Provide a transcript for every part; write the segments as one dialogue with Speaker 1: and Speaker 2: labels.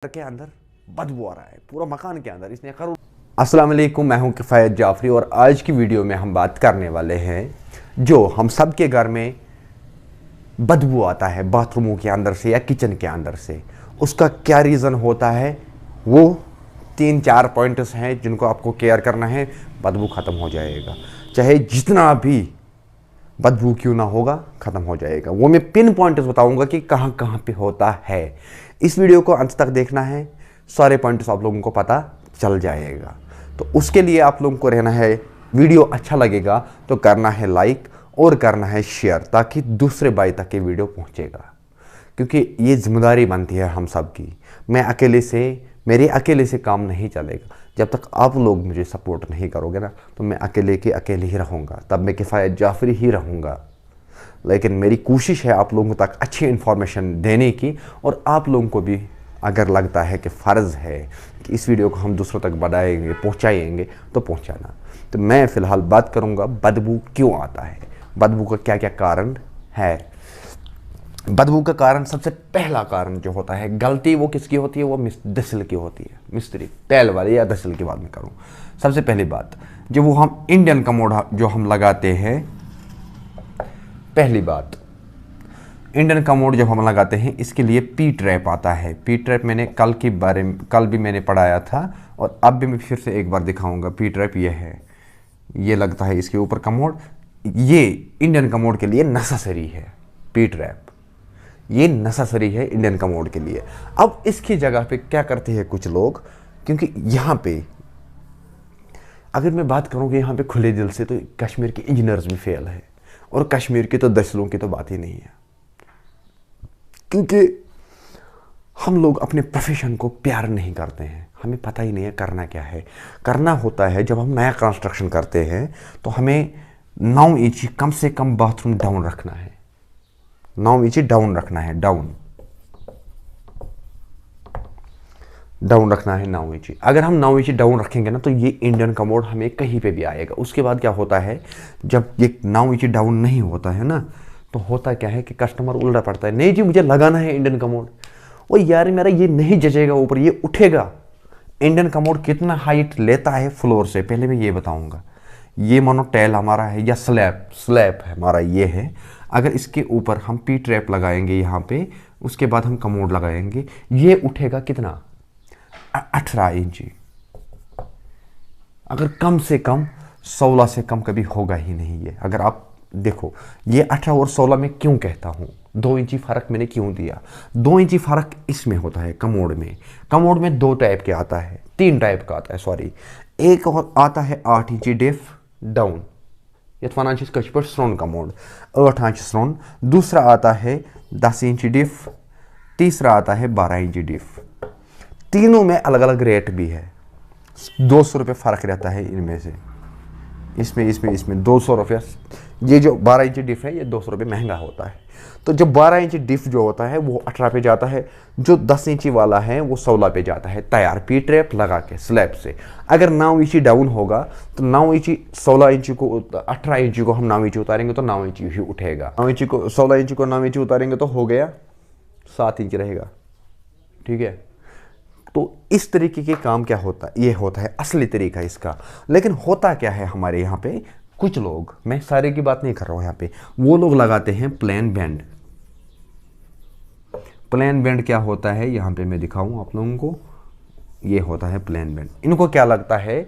Speaker 1: के अंदर बदबू आ रहा है पूरा मकान के अंदर। इसने करो। अस्सलाम वालेकुम, मैं हूं किफ़ायत जाफरी और आज की वीडियो में हम बात करने वाले हैं जो हम सब के घर में बदबू आता है बाथरूमों के अंदर से या किचन के अंदर से। उसका क्या रीज़न होता है, वो 3-4 पॉइंट्स हैं जिनको आपको केयर करना है। बदबू ख़त्म हो जाएगा, चाहे जितना भी बदबू क्यों ना होगा, ख़त्म हो जाएगा। वो मैं पिन पॉइंट्स बताऊंगा कि कहाँ कहाँ पे होता है। इस वीडियो को अंत तक देखना है, सारे पॉइंट्स आप लोगों को पता चल जाएगा। तो उसके लिए आप लोगों को रहना है, वीडियो अच्छा लगेगा तो करना है लाइक और करना है शेयर, ताकि दूसरे भाई तक ये वीडियो पहुँचेगा। क्योंकि ये जिम्मेदारी बनती है हम सब की। मेरे अकेले से काम नहीं चलेगा। जब तक आप लोग मुझे सपोर्ट नहीं करोगे ना, तो मैं अकेले के अकेले ही रहूँगा, तब मैं किफ़ायत जाफरी ही रहूँगा। लेकिन मेरी कोशिश है आप लोगों तक अच्छी इन्फॉर्मेशन देने की, और आप लोगों को भी अगर लगता है कि फ़र्ज़ है कि इस वीडियो को हम दूसरों तक बढ़ाएंगे, पहुँचाएँगे, तो पहुँचाना। तो मैं फ़िलहाल बात करूँगा बदबू क्यों आता है, बदबू का क्या क्या कारण है। बदबू का कारण, सबसे पहला कारण जो होता है, गलती वो किसकी होती है, वो दसिल की होती है। मिस्त्री तेल वाले या दसिल की बात मैं करूँ। सबसे पहली बात, जो वो हम इंडियन कमोड जो हम लगाते हैं, पहली बात इंडियन कमोड जब हम लगाते हैं, इसके लिए पी ट्रैप आता है। पी ट्रैप मैंने कल भी मैंने पढ़ाया था, और अब भी मैं फिर से एक बार दिखाऊंगा। पी ट्रैप ये है, ये लगता है इसके ऊपर कमोड। ये इंडियन कमोड के लिए नेसेसरी है। पी ट्रैप ये नेसेसरी है इंडियन कमोड के लिए। अब इसकी जगह पे क्या करते हैं कुछ लोग, क्योंकि यहाँ पे अगर मैं बात करूँ कि यहाँ पे खुले दिल से, तो कश्मीर के इंजीनियर्स भी फेल है, और कश्मीर के तो दसिलों की तो बात ही नहीं है। क्योंकि हम लोग अपने प्रोफेशन को प्यार नहीं करते हैं, हमें पता ही नहीं है करना क्या है। करना होता है, जब हम नया कंस्ट्रक्शन करते हैं तो हमें 9 इंच कम से कम बाथरूम डाउन रखना है। 9 इंच डाउन रखना है, डाउन रखना है 9 इंच। अगर हम 9 इंच डाउन रखेंगे ना, तो ये इंडियन कमोड हमें कहीं पे भी आएगा। उसके बाद क्या होता है, जब ये 9 इंच डाउन नहीं होता है ना, तो होता क्या है कि कस्टमर उल्टा पड़ता है, नहीं जी मुझे लगाना है इंडियन कमोड। ओ यार मेरा ये नहीं जचेगा ऊपर, ये उठेगा। इंडियन कमोड कितना हाइट लेता है फ्लोर से, पहले मैं ये बताऊंगा। ये मानो टैल हमारा है या स्लैब हमारा ये है। अगर इसके ऊपर हम पी ट्रैप लगाएंगे यहाँ पे, उसके बाद हम कमोड लगाएंगे, ये उठेगा कितना, 18 इंची। अगर कम से कम 16 से कम कभी होगा ही नहीं ये। अगर आप देखो, ये 18 और 16 में क्यों कहता हूँ, 2 इंची फ़र्क मैंने क्यों दिया। 2 इंची फ़र्क इसमें होता है कमोड में। कमोड में 2 टाइप के आता है, 3 टाइप का आता है, सॉरी। एक आता है 8 इंची डिफ डाउन, यथ वनान छ कश पे स्रोन कमोड, 8 इंच स्रोन। दूसरा आता है 10 इंच डिफ, तीसरा आता है 12 इंच डिफ। तीनों में अलग अलग रेट भी है, 200 रुपये फ़र्क रहता है इनमें से। इसमें 200 रुपये। ये जो 12 इंच डिफ है, ये 200 रुपये महंगा होता है। तो जब 12 इंच डिफ जो होता है वो 18 पे जाता है, जो 10 इंची वाला है वो 16 पे जाता है, तैयार पी ट्रैप लगा के स्लैब से। अगर 9 इंची डाउन होगा तो 9 इंची 16 इंची को 18 इंची को हम 9 इंची उतारेंगे तो 9 इंची ही उठेगा। 9 इंची को 16 इंची को 9 इंची उतारेंगे तो हो गया 7 इंच रहेगा, ठीक है। तो इस तरीके के काम क्या होता है, ये होता है असली तरीका इसका। लेकिन होता क्या है हमारे यहाँ पे, कुछ लोग, मैं सारे की बात नहीं कर रहा हूँ यहाँ पे, वो लोग लगाते हैं प्लेन बैंड। प्लेन बैंड क्या होता है, यहाँ पे मैं दिखाऊं आप लोगों को। ये होता है प्लेन बैंड। इनको क्या लगता है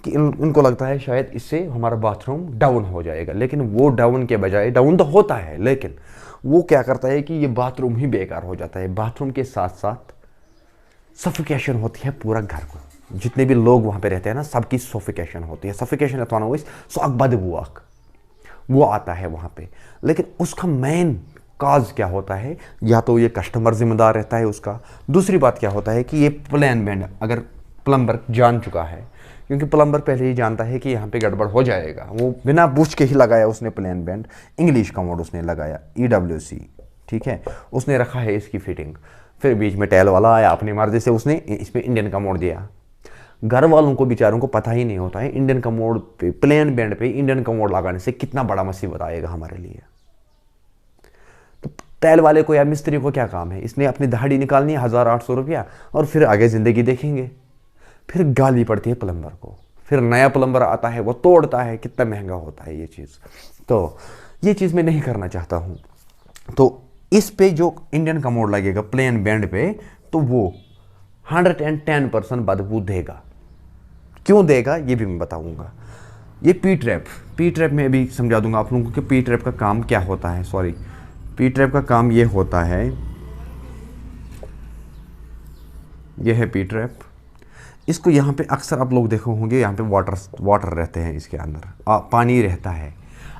Speaker 1: कि इनको लगता है शायद इससे हमारा बाथरूम डाउन हो जाएगा, लेकिन वो डाउन के बजाय, डाउन तो होता है लेकिन वो क्या करता है कि ये बाथरूम ही बेकार हो जाता है। बाथरूम के साथ साथ सफिकेशन होती है पूरा घर को, जितने भी लोग वहाँ पे रहते हैं ना, सबकी सफिकेशन होती है। सफिकेशन अथवा बदबू वो आता है वहाँ पे। लेकिन उसका मेन काज क्या होता है, या तो ये कस्टमर जिम्मेदार रहता है उसका। दूसरी बात क्या होता है कि ये प्लेन बैंड अगर प्लम्बर जान चुका है, क्योंकि प्लम्बर पहले ही जानता है कि यहाँ पे गड़बड़ हो जाएगा, वो बिना पूछ के ही लगाया उसने प्लेन बैंड। इंग्लिश कमोड उसने लगाया, EWC, ठीक है, उसने रखा है इसकी फिटिंग। फिर बीच में टैल वाला आया, अपनी मर्जी से उसने इसमें इंडियन कमोड दिया। घर वालों को बेचारों को पता ही नहीं होता है इंडियन कमोड पे, प्लेन बैंड पे इंडियन कमोड लगाने से कितना बड़ा मुसीबत आएगा हमारे लिए। तो तेल वाले को या मिस्त्री को क्या काम है, इसने अपनी दहाड़ी निकालनी है 1,800 रुपया और फिर आगे ज़िंदगी देखेंगे। फिर गाली पड़ती है प्लम्बर को, फिर नया प्लम्बर आता है वो तोड़ता है, कितना महंगा होता है ये चीज़। तो ये चीज़ मैं नहीं करना चाहता हूँ। तो इस पे जो इंडियन कमोड लगेगा प्लेन बैंड पे, तो वो 110% बदबू देगा। क्यों देगा ये भी मैं बताऊंगा। ये पी ट्रैप में भी समझा दूंगा आप लोगों को कि पी ट्रैप का काम क्या होता है। सॉरी, पी ट्रैप का काम ये होता है, ये है पी ट्रैप। इसको यहाँ पे अक्सर आप लोग देखो होंगे, यहाँ पे वाटर रहते हैं, इसके अंदर पानी रहता है।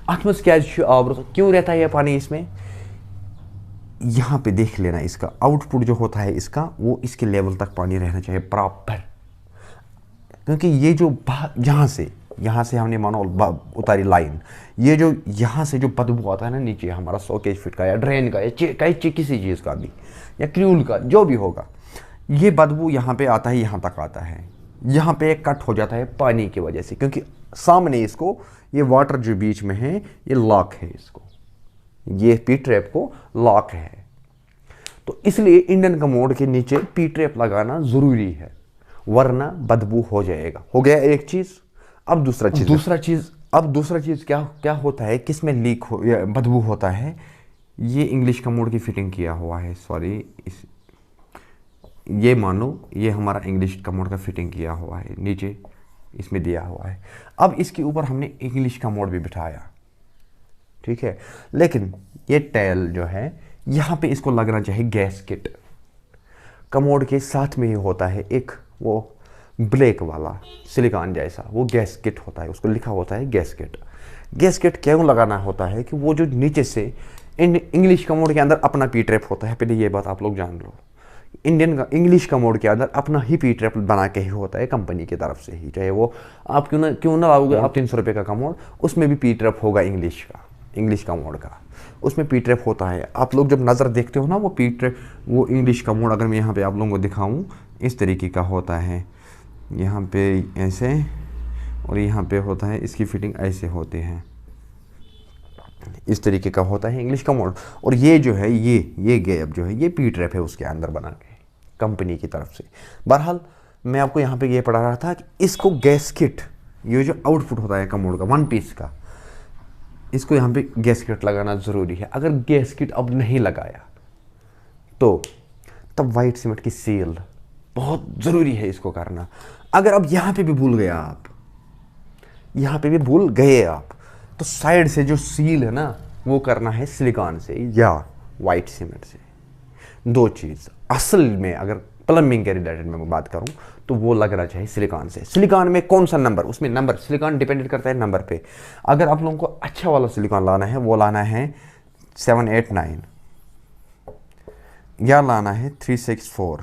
Speaker 1: क्यों रहता है ये पानी इसमें, यहाँ पे देख लेना, इसका आउटपुट जो होता है इसका, वो इसके लेवल तक पानी रहना चाहिए प्रॉपर। क्योंकि ये जो यहाँ से हमने मानो उतारी लाइन, ये जो यहाँ से जो बदबू आता है ना नीचे हमारा 100 केज फिट का या ड्रेन का या किसी चीज़ का भी या क्रूल का जो भी होगा, ये बदबू यहाँ पे आता है, यहाँ तक आता है। यहाँ पे कट हो जाता है पानी की वजह से, क्योंकि सामने इसको ये वाटर जो बीच में है ये लॉक है, इसको ये पी ट्रैप को लॉक है। तो इसलिए इंडियन कमोड के नीचे पी ट्रैप लगाना ज़रूरी है, वरना बदबू हो जाएगा। हो गया एक चीज़। अब दूसरा चीज़ क्या होता है, किस में लीक हो या बदबू होता है। ये इंग्लिश कमोड की फिटिंग किया हुआ है, सॉरी ये मानो ये हमारा इंग्लिश कमोड का फिटिंग किया हुआ है, नीचे इसमें दिया हुआ है। अब इसके ऊपर हमने इंग्लिश कमोड भी बिठाया, ठीक है। लेकिन ये टेल जो है यहाँ पे इसको लगना चाहिए गैस्केट। कमोड के साथ में ही होता है एक वो ब्लैक वाला सिलिकॉन जैसा, वो गैस्केट होता है, उसको लिखा होता है गैस्केट। गैस्केट क्यों लगाना होता है कि वो जो नीचे से इंग्लिश कमोड के अंदर अपना पी ट्रैप होता है, पहले ये बात आप लोग जान लो। इंग्लिश कमोड के अंदर अपना ही पी ट्रैप बना के ही होता है कंपनी की तरफ से ही, चाहे वो आप क्यों ना लाओगे आप 300 रुपये का कमोड, उसमें भी पी ट्रैप होगा इंग्लिश कमोड का, उसमें पी ट्रैप होता है। आप लोग जब नज़र देखते हो ना वो पी ट्रैप, वो इंग्लिश कमोड अगर मैं यहाँ पे आप लोगों को दिखाऊं, इस तरीके का होता है, यहाँ पे ऐसे और यहाँ पे होता है, इसकी फिटिंग ऐसे होती है, इस तरीके का होता है इंग्लिश कमोड। और ये जो है ये गैप जो है ये पी ट्रैप है उसके अंदर बना के कंपनी की तरफ से। बहरहाल मैं आपको यहाँ पे ये पढ़ा रहा था कि इसको गैस्केट, ये जो आउटपुट होता है कमोड का 1 पीस का, इसको यहाँ पे गैस्केट लगाना ज़रूरी है। अगर गैस्केट अब नहीं लगाया तो तब वाइट सीमेंट की सील बहुत ज़रूरी है इसको करना। अगर अब यहाँ पे भी भूल गया आप, यहाँ पे भी भूल गए आप, तो साइड से जो सील है ना वो करना है सिलिकॉन से या वाइट सीमेंट से। दो चीज़ असल में अगर प्लम्बिंग के रिलेटेड में बात करूं तो वो लगना चाहिए सिलिकॉन से। सिलिकॉन में कौन सा नंबर, उसमें नंबर सिलिकॉन डिपेंड करता है नंबर पे। अगर आप लोगों को अच्छा वाला सिलिकॉन लाना है वो लाना है 789 या लाना है 364।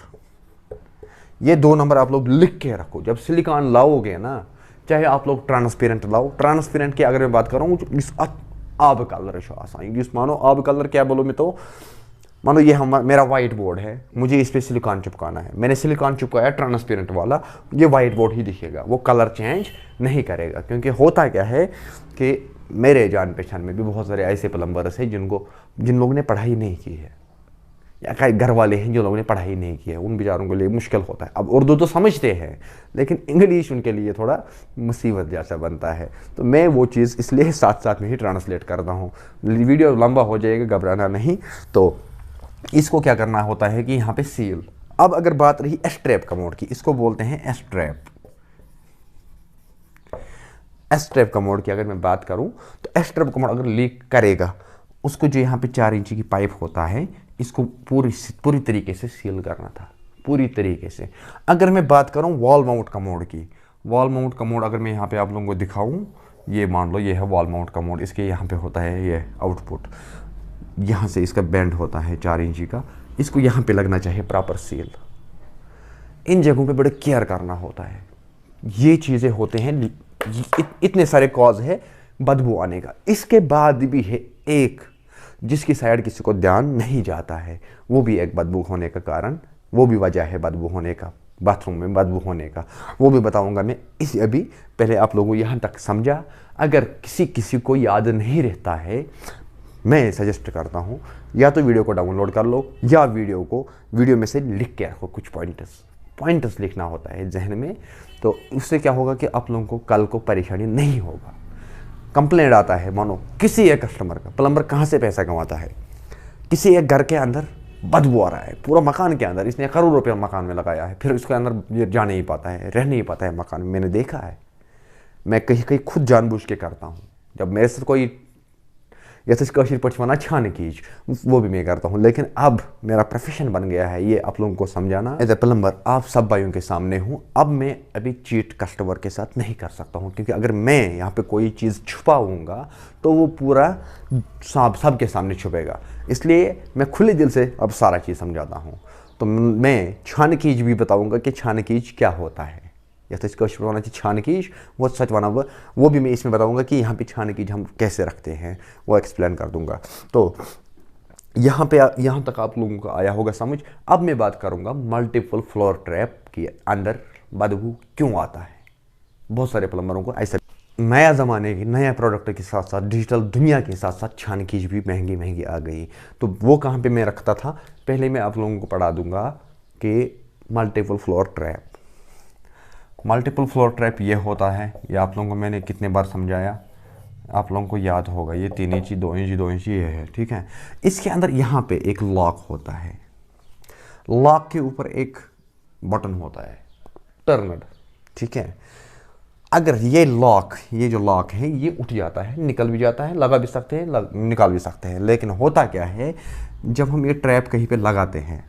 Speaker 1: ये 2 नंबर आप लोग लिख के रखो। जब सिलिकॉन लाओगे ना, चाहे आप लोग ट्रांसपेरेंट लाओ, ट्रांसपेरेंट की अगर मैं बात करूँ आब कलर आसान, मानो आब कलर क्या बोलो मैं, तो मानो ये मेरा वाइट बोर्ड है, मुझे इस पर सिलिकॉन चिपकाना है, मैंने सिलिकॉन चिपकाया ट्रांसपेरेंट वाला, ये वाइट बोर्ड ही दिखेगा, वो कलर चेंज नहीं करेगा। क्योंकि होता क्या है कि मेरे जान पहचान में भी बहुत सारे ऐसे प्लम्बर्स हैं जिन लोगों ने पढ़ाई नहीं की है, या कई घर वाले हैं जो लोगों ने पढ़ाई नहीं की है, उन बेचारों के लिए मुश्किल होता है। अब उर्दू तो समझते हैं लेकिन इंग्लिश उनके लिए थोड़ा मुसीबत जैसा बनता है, तो मैं वो चीज़ इसलिए साथ साथ में ही ट्रांसलेट करता हूँ। वीडियो लंबा हो जाएगा, घबराना नहीं। तो इसको क्या करना होता है कि यहाँ पे सील। अब अगर बात रही एस्ट्रैप कमोड की, इसको बोलते हैं एस्ट्रैप कमोड की अगर मैं बात करूँ तो एस्ट्रैप कमोड अगर लीक करेगा, उसको जो यहाँ पे 4 इंची की पाइप होता है, इसको पूरी तरीके से सील करना था, पूरी तरीके से। अगर मैं बात करूं वॉल माउंट कमोड की, वॉल माउंट कमोड अगर मैं यहाँ पे आप लोगों को दिखाऊं, ये मान लो ये है वॉल माउंट कमोड, इसके यहाँ पे होता है ये आउटपुट, यहाँ से इसका बैंड होता है 4 इंची का, इसको यहाँ पे लगना चाहिए प्रॉपर सील। इन जगहों पे बड़े केयर करना होता है। ये चीज़ें होते हैं, इतने सारे कॉज है बदबू आने का। इसके बाद भी है एक जिसकी साइड किसी को ध्यान नहीं जाता है, वो भी एक बदबू होने का कारण, वो भी वजह है बदबू होने का, बाथरूम में बदबू होने का, वो भी बताऊंगा मैं इस अभी। पहले आप लोगों यहाँ तक समझा। अगर किसी को याद नहीं रहता है मैं सजेस्ट करता हूँ या तो वीडियो को डाउनलोड कर लो या वीडियो में से लिख के रखो, कुछ पॉइंटर्स लिखना होता है जहन में। तो उससे क्या होगा कि आप लोगों को कल को परेशानी नहीं होगा। कंप्लेंट आता है, मानो किसी एक कस्टमर का, प्लम्बर कहाँ से पैसा कमाता है, किसी एक घर के अंदर बदबू आ रहा है पूरा मकान के अंदर, इसने करोड़ रुपया मकान में लगाया है, फिर उसके अंदर ये जा नहीं पाता है, रह नहीं पाता है मकान में। मैंने देखा है, मैं कहीं कहीं खुद जानबूझ के करता हूँ। जब मेरे से कोई यथेश कशिर पट वना छान कीज, वो भी मैं करता हूँ। लेकिन अब मेरा प्रोफेशन बन गया है ये आप लोगों को समझाना। एज ए प्लम्बर आप सब भाइयों के सामने हूँ। अब मैं अभी चीट कस्टमर के साथ नहीं कर सकता हूँ, क्योंकि अगर मैं यहाँ पे कोई चीज़ छुपाऊँगा तो वो पूरा सब के सामने छुपेगा। इसलिए मैं खुले दिल से अब सारा चीज़ समझाता हूँ। तो मैं छान कीज भी बताऊँगा कि छान कीज क्या होता है। यथेश कशिर वाला छान कीज वो सच वाला वो भी मैं इसमें बताऊंगा कि यहाँ पे छान कीज हम कैसे रखते हैं, वो एक्सप्लेन कर दूंगा। तो यहाँ तक आप लोगों को आया होगा समझ। अब मैं बात करूंगा मल्टीपल फ्लोर ट्रैप के अंदर बदबू क्यों आता है। बहुत सारे प्लम्बरों को ऐसा, नया ज़माने की नया प्रोडक्ट के साथ साथ डिजिटल दुनिया के साथ साथ छान कीज भी महंगी आ गई। तो वो कहाँ पर मैं रखता था, पहले मैं आप लोगों को पढ़ा दूंगा कि मल्टीपल फ्लोर ट्रैप ये होता है। ये आप लोगों को मैंने कितने बार समझाया, आप लोगों को याद होगा। ये 3 इंची 2 इंची 2 इंची ये है, ठीक है। इसके अंदर यहाँ पे एक लॉक होता है, लॉक के ऊपर एक बटन होता है टर्नड, ठीक है। अगर ये जो लॉक है ये उठ जाता है, निकल भी जाता है, लगा भी सकते हैं, निकाल भी सकते हैं। लेकिन होता क्या है, जब हम ये ट्रैप कहीं पे लगाते हैं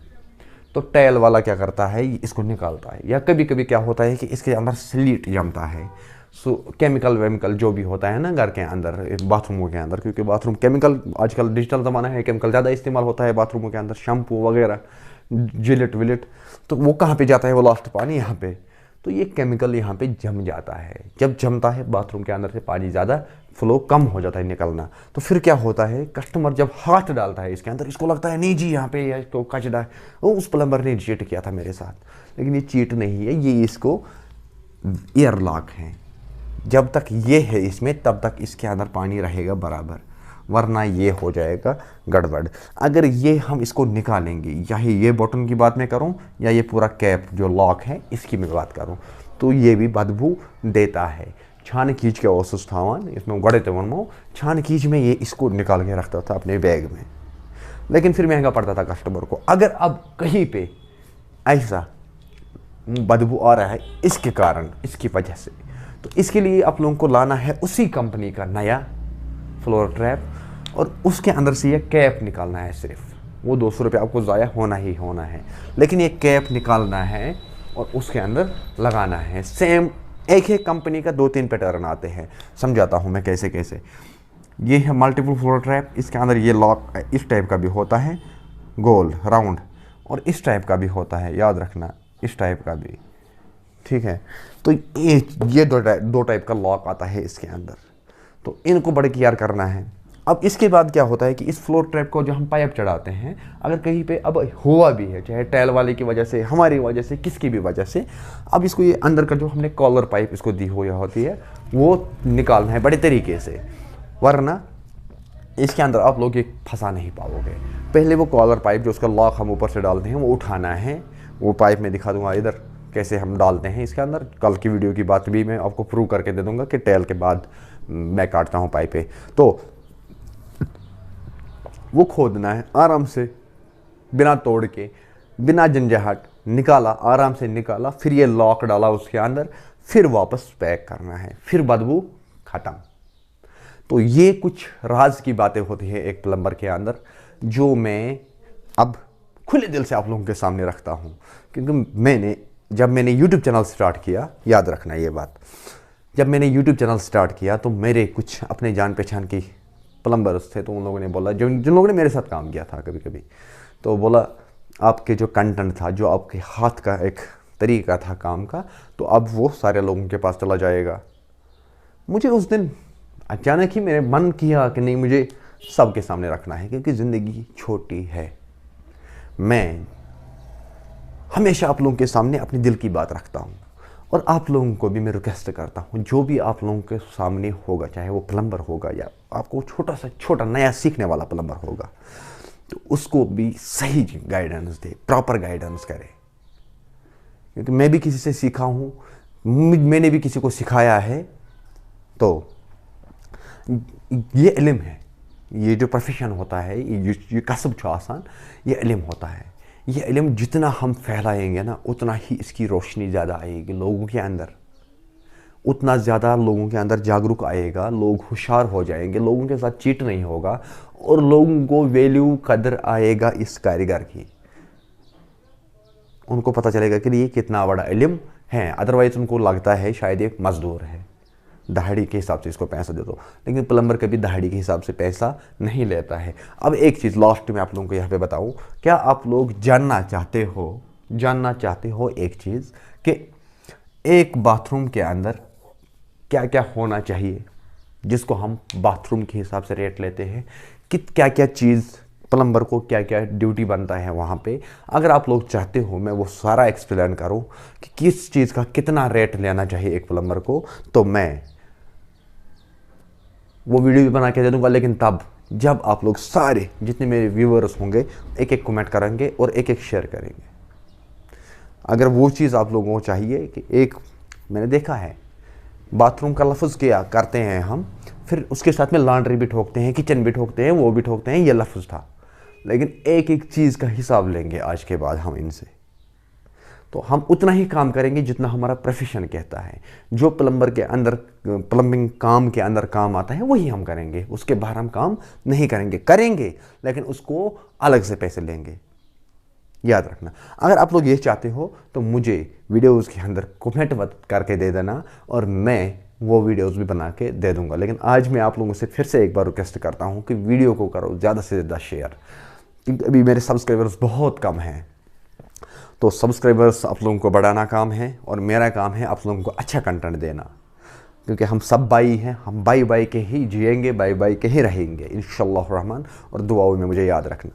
Speaker 1: तो टैल वाला क्या करता है, इसको निकालता है। या कभी कभी क्या होता है कि इसके अंदर स्लीट जमता है। सो केमिकल जो भी होता है ना घर के अंदर, बाथरूमों के अंदर, क्योंकि बाथरूम केमिकल, आजकल डिजिटल ज़माना है, केमिकल ज़्यादा इस्तेमाल होता है बाथरूमों के अंदर, शैम्पू वगैरह, जिलेट विलेट। तो वो कहाँ पे जाता है, वो लास्ट पानी यहाँ पे। तो ये केमिकल यहाँ पे जम जाता है। जब जमता है बाथरूम के अंदर से पानी ज़्यादा फ्लो कम हो जाता है निकलना। तो फिर क्या होता है, कस्टमर जब हाथ डालता है इसके अंदर, इसको लगता है नहीं जी यहाँ पे इसको कचड़ा है। वो उस प्लम्बर ने चीट किया था मेरे साथ, लेकिन ये चीट नहीं है, ये इसको एयर लॉक है। जब तक ये है इसमें तब तक इसके अंदर पानी रहेगा बराबर, वरना ये हो जाएगा गड़बड़। अगर ये हम इसको निकालेंगे, चाहे ये बटन की बात मैं करूं या ये पूरा कैप जो लॉक है इसकी मैं बात करूं, तो ये भी बदबू देता है। छान कीज के ओसस थावान इसमें गड़े तो वनमो छान कीज में ये इसको निकाल के रखता था अपने बैग में, लेकिन फिर महंगा पड़ता था कस्टमर को। अगर अब कहीं पे ऐसा बदबू आ रहा है इसके कारण, इसकी वजह से, तो इसके लिए आप लोगों को लाना है उसी कंपनी का नया फ्लोर ट्रैप, और उसके अंदर से ये कैप निकालना है। सिर्फ वो 200 रुपये आपको ज़ाया होना ही होना है, लेकिन ये कैप निकालना है और उसके अंदर लगाना है। सेम एक ही कंपनी का 2-3 पैटर्न आते हैं, समझाता हूँ मैं कैसे कैसे। ये है मल्टीपल फ्लोर ट्रैप, इसके अंदर ये लॉक इस टाइप का भी होता है, गोल राउंड, और इस टाइप का भी होता है, याद रखना, इस टाइप का भी, ठीक है। तो ये दो टाइप का लॉक आता है इसके अंदर, तो इनको बड़े केयर करना है। अब इसके बाद क्या होता है कि इस फ्लोर ट्रैप को जो हम पाइप चढ़ाते हैं, अगर कहीं पे अब हुआ भी है, चाहे टैल वाले की वजह से, हमारी वजह से, किसकी भी वजह से, अब इसको ये अंदर का जो हमने कॉलर पाइप इसको दी हो या होती है वो निकालना है बड़े तरीके से, वरना इसके अंदर आप लोग ये फंसा नहीं पाओगे। पहले वो कॉलर पाइप जो उसका लॉक हम ऊपर से डालते हैं वो उठाना है। वो पाइप मैं दिखा दूंगा इधर कैसे हम डालते हैं इसके अंदर। कल की वीडियो की बात भी मैं आपको प्रूव करके दे दूंगा कि टैल के बाद मैं काटता हूँ पाइपें। तो वो खोदना है आराम से, बिना तोड़ के, बिना झंझाहट, निकाला, आराम से निकाला, फिर ये लॉक डाला उसके अंदर, फिर वापस पैक करना है, फिर बदबू ख़त्म। तो ये कुछ राज की बातें होती है एक प्लम्बर के अंदर, जो मैं अब खुले दिल से आप लोगों के सामने रखता हूँ। क्योंकि जब मैंने YouTube चैनल स्टार्ट किया, याद रखना ये बात, जब मैंने YouTube चैनल स्टार्ट किया तो मेरे कुछ अपने जान पहचान की प्लम्बर्स थे, तो उन लोगों ने बोला, जिन लोगों ने मेरे साथ काम किया था कभी कभी, तो बोला आपके जो कंटेंट था, जो आपके हाथ का एक तरीका था काम का, तो अब वो सारे लोगों के पास चला जाएगा। मुझे उस दिन अचानक ही मेरे मन किया कि नहीं, मुझे सबके सामने रखना है, क्योंकि ज़िंदगी छोटी है। मैं हमेशा आप लोगों के सामने अपने दिल की बात रखता हूँ, और आप लोगों को भी मैं रिक्वेस्ट करता हूँ, जो भी आप लोगों के सामने होगा, चाहे वो प्लम्बर होगा या आपको छोटा नया सीखने वाला प्लम्बर होगा, तो उसको भी सही गाइडेंस दे, प्रॉपर गाइडेंस करे। क्योंकि मैं भी किसी से सीखा हूँ, मैंने भी किसी को सिखाया है। तो ये इल्म है, ये जो प्रोफेशन होता है, ये कसब जो आसान, ये इल्म होता है। ये इल्म जितना हम फैलाएंगे ना, उतना ही इसकी रोशनी ज़्यादा आएगी लोगों के अंदर, उतना ज़्यादा लोगों के अंदर जागरूक आएगा, लोग होशियार हो जाएंगे, लोगों के साथ चीट नहीं होगा और लोगों को वैल्यू कदर आएगा इस कारीगर की। उनको पता चलेगा कि ये कितना बड़ा इल्म है। अदरवाइज उनको लगता है शायद एक मजदूर है, दहाड़ी के हिसाब से इसको पैसा दे दो। लेकिन प्लम्बर कभी दहाड़ी के हिसाब से पैसा नहीं लेता है। अब एक चीज़ लास्ट में आप लोगों को यहाँ पे बताऊँ, क्या आप लोग जानना चाहते हो एक चीज़ कि एक बाथरूम के अंदर क्या क्या होना चाहिए, जिसको हम बाथरूम के हिसाब से रेट लेते हैं, कि क्या क्या चीज़ प्लम्बर को क्या क्या ड्यूटी बनता है वहाँ पे। अगर आप लोग चाहते हो मैं वो सारा एक्सप्लेन करूँ कि किस चीज़ का कितना रेट लेना चाहिए एक प्लम्बर को, तो मैं वो वीडियो भी बना के दे दूँगा। लेकिन तब जब आप लोग सारे जितने मेरे व्यूअर्स होंगे एक एक कमेंट करेंगे और एक एक शेयर करेंगे। अगर वो चीज़ आप लोगों को चाहिए कि एक, मैंने देखा है बाथरूम का लफ्ज़ क्या करते हैं हम, फिर उसके साथ में लॉन्ड्री भी ठोकते हैं, किचन भी ठोकते हैं, वो भी ठोकते हैं, ये लफ्ज़ था। लेकिन एक एक चीज़ का हिसाब लेंगे आज के बाद हम इनसे, तो हम उतना ही काम करेंगे जितना हमारा प्रोफेशन कहता है। जो प्लम्बर के अंदर, प्लम्बिंग काम के अंदर काम आता है वही हम करेंगे, उसके बाहर हम काम नहीं करेंगे लेकिन उसको अलग से पैसे लेंगे, याद रखना। अगर आप लोग ये चाहते हो तो मुझे वीडियोस के अंदर कमेंट करके दे देना और मैं वो वीडियोस भी बना के दे दूंगा। लेकिन आज मैं आप लोगों से फिर से एक बार रिक्वेस्ट करता हूँ कि वीडियो को करो ज़्यादा से ज़्यादा शेयर, क्योंकि अभी मेरे सब्सक्राइबर्स बहुत कम हैं। तो सब्सक्राइबर्स आप लोगों को बढ़ाना काम है और मेरा काम है आप लोगों को अच्छा कंटेंट देना, क्योंकि हम सब भाई हैं, हम भाई के ही जिएंगे, भाई के ही रहेंगे इंशाअल्लाह रहमान। और दुआओं में मुझे याद रखना।